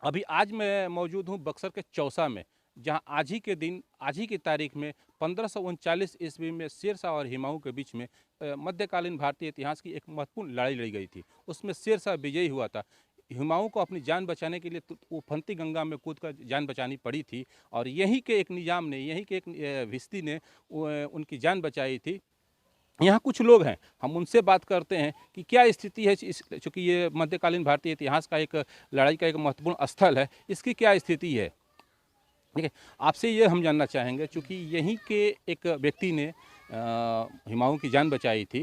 अभी आज मैं मौजूद हूँ बक्सर के चौसा में, जहाँ आज ही की तारीख में 1539 ईस्वी में शेरशाह और हुमायूं के बीच में मध्यकालीन भारतीय इतिहास की एक महत्वपूर्ण लड़ाई लड़ी गई थी। उसमें शेरशाह विजयी हुआ था। हुमायूं को अपनी जान बचाने के लिए वो फंती गंगा में कूदकर जान बचानी पड़ी थी और यहीं के एक निजाम ने, यहीं के एक भिस्ती ने उनकी जान बचाई थी। यहाँ कुछ लोग हैं, हम उनसे बात करते हैं कि क्या स्थिति है चूँकि ये मध्यकालीन भारतीय इतिहास का एक लड़ाई का एक महत्वपूर्ण स्थल है, इसकी क्या स्थिति है। ठीक है, आपसे ये हम जानना चाहेंगे, चूँकि यहीं के एक व्यक्ति ने हुमायूं की जान बचाई थी,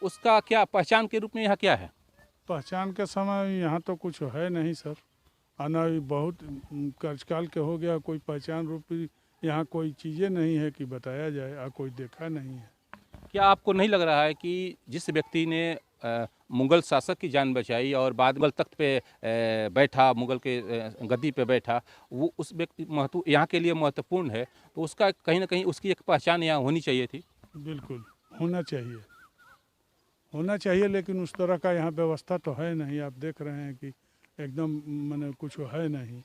उसका क्या पहचान के रूप में यहाँ क्या है? पहचान के समय यहाँ तो कुछ है नहीं सर। आना भी बहुत काल के हो गया, कोई पहचान रूपी यहाँ कोई चीज़ें नहीं है कि बताया जाए, कोई देखा नहीं है। क्या आपको नहीं लग रहा है कि जिस व्यक्ति ने मुगल शासक की जान बचाई और बाद मुगल तख्त पे बैठा, मुगल के गद्दी पे बैठा, वो उस व्यक्ति महत्व यहाँ के लिए महत्वपूर्ण है, तो उसका कहीं ना कहीं उसकी एक पहचान यहाँ होनी चाहिए थी। बिल्कुल होना चाहिए, होना चाहिए, लेकिन उस तरह का यहाँ व्यवस्था तो है नहीं। आप देख रहे हैं कि एकदम माने कुछ है नहीं।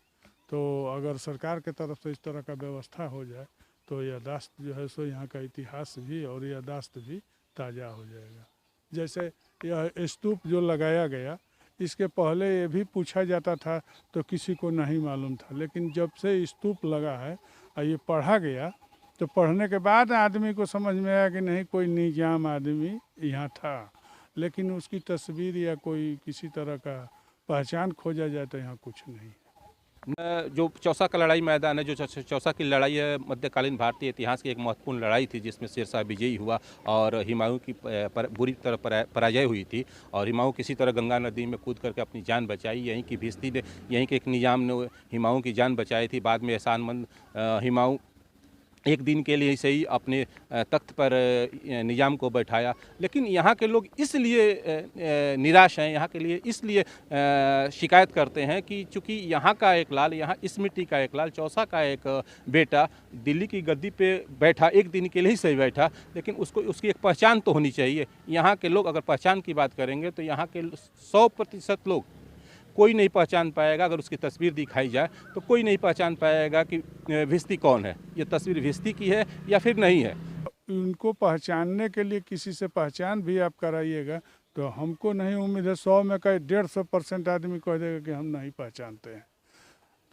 तो अगर सरकार के तरफ से इस तरह का व्यवस्था हो जाए तो यादाश्त जो है सो यहाँ का इतिहास भी और यादाश्त भी ताज़ा हो जाएगा। जैसे यह स्तूप जो लगाया गया, इसके पहले ये भी पूछा जाता था तो किसी को नहीं मालूम था, लेकिन जब से स्तूप लगा है और ये पढ़ा गया तो पढ़ने के बाद आदमी को समझ में आया कि नहीं, कोई निजाम आदमी यहाँ था। लेकिन उसकी तस्वीर या कोई किसी तरह का पहचान खोजा जाए तो यहाँ कुछ नहीं। जो चौसा का लड़ाई मैदान है, जो चौसा की लड़ाई है, मध्यकालीन भारतीय इतिहास की एक महत्वपूर्ण लड़ाई थी जिसमें शेरशाह विजयी हुआ और हुमायूं की बुरी तरह पराजय हुई थी और हुमायूं किसी तरह गंगा नदी में कूद करके अपनी जान बचाई। यहीं की भिस्ती ने, यहीं के एक निजाम ने हुमायूं की जान बचाई थी। बाद में एहसानमंद हुमायूं एक दिन के लिए सही अपने तख्त पर निजाम को बैठाया। लेकिन यहाँ के लोग इसलिए निराश हैं, यहाँ के लिए इसलिए शिकायत करते हैं कि चूँकि यहाँ का एक लाल, यहाँ इस मिट्टी का एक लाल, चौसा का एक बेटा दिल्ली की गद्दी पे बैठा, एक दिन के लिए ही सही बैठा, लेकिन उसको उसकी एक पहचान तो होनी चाहिए। यहाँ के लोग अगर पहचान की बात करेंगे तो यहाँ के 100% लोग कोई नहीं पहचान पाएगा। अगर उसकी तस्वीर दिखाई जाए तो कोई नहीं पहचान पाएगा कि भिस्ती कौन है, ये तस्वीर भिस्ती की है या फिर नहीं है। उनको पहचानने के लिए किसी से पहचान भी आप कराइएगा तो हमको नहीं उम्मीद है, 100 में कहीं 150% आदमी कह देगा कि हम नहीं पहचानते हैं।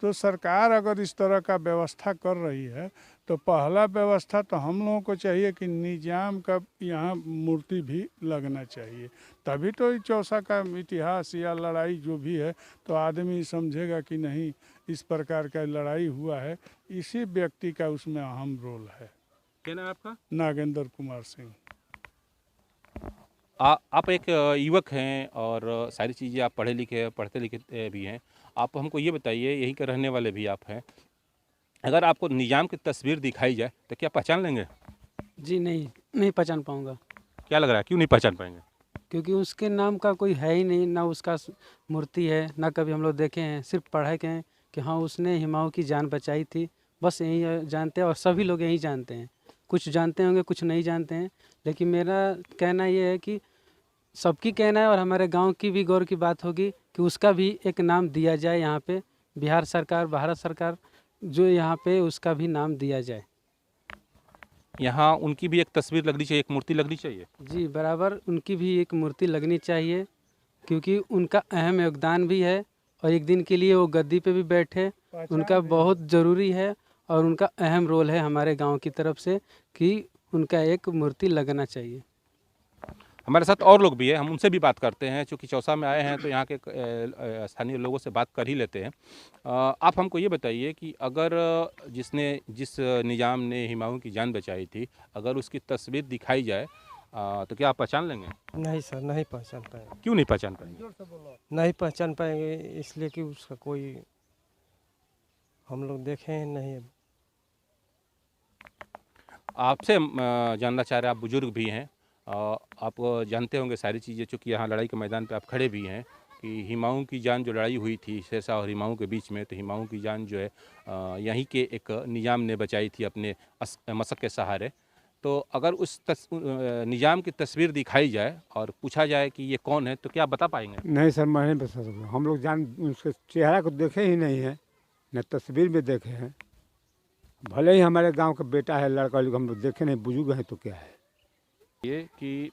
तो सरकार अगर इस तरह का व्यवस्था कर रही है तो पहला व्यवस्था तो हम लोगों को चाहिए कि निजाम का यहाँ मूर्ति भी लगना चाहिए, तभी तो इस चौसा का इतिहास या लड़ाई जो भी है तो आदमी समझेगा कि नहीं, इस प्रकार का लड़ाई हुआ है, इसी व्यक्ति का उसमें अहम रोल है। क्या नाम है आपका? नागेंद्र कुमार सिंह। आप एक युवक हैं और सारी चीज़ें आप पढ़ते लिखे भी हैं। आप हमको ये बताइए, यहीं के रहने वाले भी आप हैं, अगर आपको निजाम की तस्वीर दिखाई जाए तो क्या पहचान लेंगे? जी नहीं, नहीं पहचान पाऊँगा, क्या लग रहा है, क्यों नहीं पहचान पाएंगे? क्योंकि उसके नाम का कोई है ही नहीं, ना उसका मूर्ति है, ना कभी हम लोग देखे हैं। सिर्फ पढ़े के हैं कि हाँ उसने हुमायूं की जान बचाई थी, बस यही जानते हैं और सभी लोग यही जानते हैं। कुछ जानते होंगे, कुछ नहीं जानते हैं, लेकिन मेरा कहना ये है कि सबकी कहना है और हमारे गांव की भी गौर की बात होगी कि उसका भी एक नाम दिया जाए यहाँ पे। बिहार सरकार, भारत सरकार जो यहाँ पे उसका भी नाम दिया जाए। यहाँ उनकी भी एक तस्वीर लगनी चाहिए, एक मूर्ति लगनी चाहिए। जी बराबर, उनकी भी एक मूर्ति लगनी चाहिए, क्योंकि उनका अहम योगदान भी है और एक दिन के लिए वो गद्दी पे भी बैठे, उनका बहुत ज़रूरी है और उनका अहम रोल है हमारे गांव की तरफ से कि उनका एक मूर्ति लगना चाहिए। हमारे साथ और लोग भी हैं, हम उनसे भी बात करते हैं। चूँकि चौसा में आए हैं तो यहाँ के स्थानीय लोगों से बात कर ही लेते हैं। आप हमको ये बताइए कि अगर जिस निजाम ने हुमायूं की जान बचाई थी, अगर उसकी तस्वीर दिखाई जाए तो क्या आप पहचान लेंगे? नहीं सर, नहीं पहचान पाएंगे। क्यों नहीं पहचान पाएंगे? नहीं पहचान पाएंगे इसलिए कि उसका कोई हम लोग देखे हैं नहीं। आपसे जानना चाह रहे हैं, आप बुजुर्ग भी हैं, आप जानते होंगे सारी चीज़ें, चूँकि यहाँ लड़ाई के मैदान पे आप खड़े भी हैं, कि हुमायूं की जान जो लड़ाई हुई थी शेरशाह और हुमायूं के बीच में, तो हुमायूं की जान जो है यहीं के एक निजाम ने बचाई थी अपने मशक के सहारे। तो अगर उस निज़ाम की तस्वीर दिखाई जाए और पूछा जाए कि ये कौन है तो क्या बता पाएंगे? नहीं सर, मैं नहीं बता सकता। हम लोग उसके चेहरा को देखे ही नहीं है, न तस्वीर में देखे हैं। भले ही हमारे गांव का बेटा है, लड़का, लोग हम लोग देखे नहीं, बुजुर्ग हैं तो क्या है। ये कि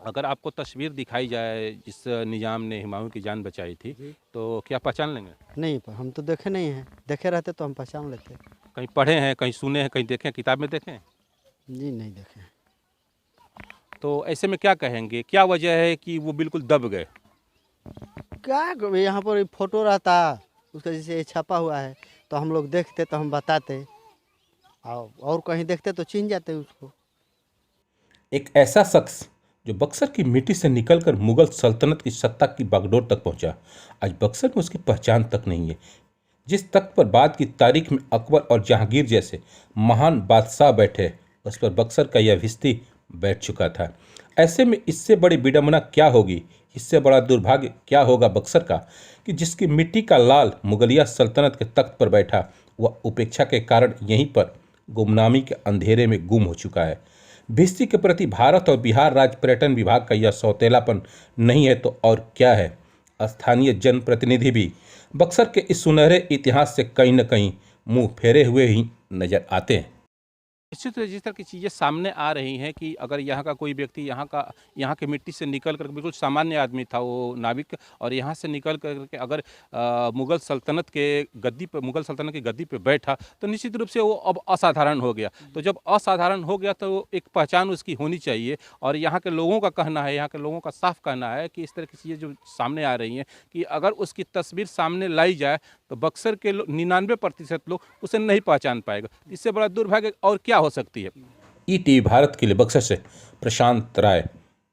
अगर आपको तस्वीर दिखाई जाए जिस निज़ाम ने हुमायूं की जान बचाई थी तो क्या पहचान लेंगे? नहीं, पर हम तो देखे नहीं हैं। देखे रहते तो हम पहचान लेते। कहीं पढ़े हैं, कहीं सुने हैं, कहीं देखे हैं, किताब में देखे हैं? जी नहीं देखे हैं। तो ऐसे में क्या कहेंगे, क्या वजह है कि वो बिल्कुल दब गए? क्या यहाँ पर फोटो रहता, उसका जैसे छपा हुआ है, तो हम लोग देखते तो हम बताते, और कहीं देखते तो चिन्ह जाते उसको। एक ऐसा शख्स जो बक्सर की मिट्टी से निकलकर मुगल सल्तनत की सत्ता की बागडोर तक पहुंचा, आज बक्सर में उसकी पहचान तक नहीं है। जिस तख्त पर बाद की तारीख में अकबर और जहांगीर जैसे महान बादशाह बैठे, उस पर बक्सर का यह भिश्ती बैठ चुका था। ऐसे में इससे बड़ी विडंबना क्या होगी, इससे बड़ा दुर्भाग्य क्या होगा बक्सर का कि जिसकी मिट्टी का लाल मुगलिया सल्तनत के तख्त पर बैठा, वह उपेक्षा के कारण यहीं पर गुमनामी के अंधेरे में गुम हो चुका है। भिश्ती के प्रति भारत और बिहार राज्य पर्यटन विभाग का यह सौतेलापन नहीं है तो और क्या है। स्थानीय जनप्रतिनिधि भी बक्सर के इस सुनहरे इतिहास से कहीं न कहीं मुंह फेरे हुए ही नजर आते हैं। निश्चित रूप से जिस तरह की चीज़ें सामने आ रही हैं कि अगर यहाँ का कोई व्यक्ति यहाँ के मिट्टी से निकल कर, बिल्कुल सामान्य आदमी था वो नाविक, और यहाँ से निकल कर के अगर मुगल सल्तनत की गद्दी पे बैठा तो निश्चित रूप से वो अब असाधारण हो गया। तो जब असाधारण हो गया तो एक पहचान उसकी होनी चाहिए। और यहाँ के लोगों का कहना है, यहाँ के लोगों का साफ कहना है कि इस तरह की चीज़ें जो सामने आ रही हैं कि अगर उसकी तस्वीर सामने लाई जाए तो बक्सर के 99% लोग उसे नहीं पहचान पाएगा। इससे बड़ा दुर्भाग्य और क्या हो सकती है। ईटीवी भारत के लिए बक्सर से प्रशांत राय।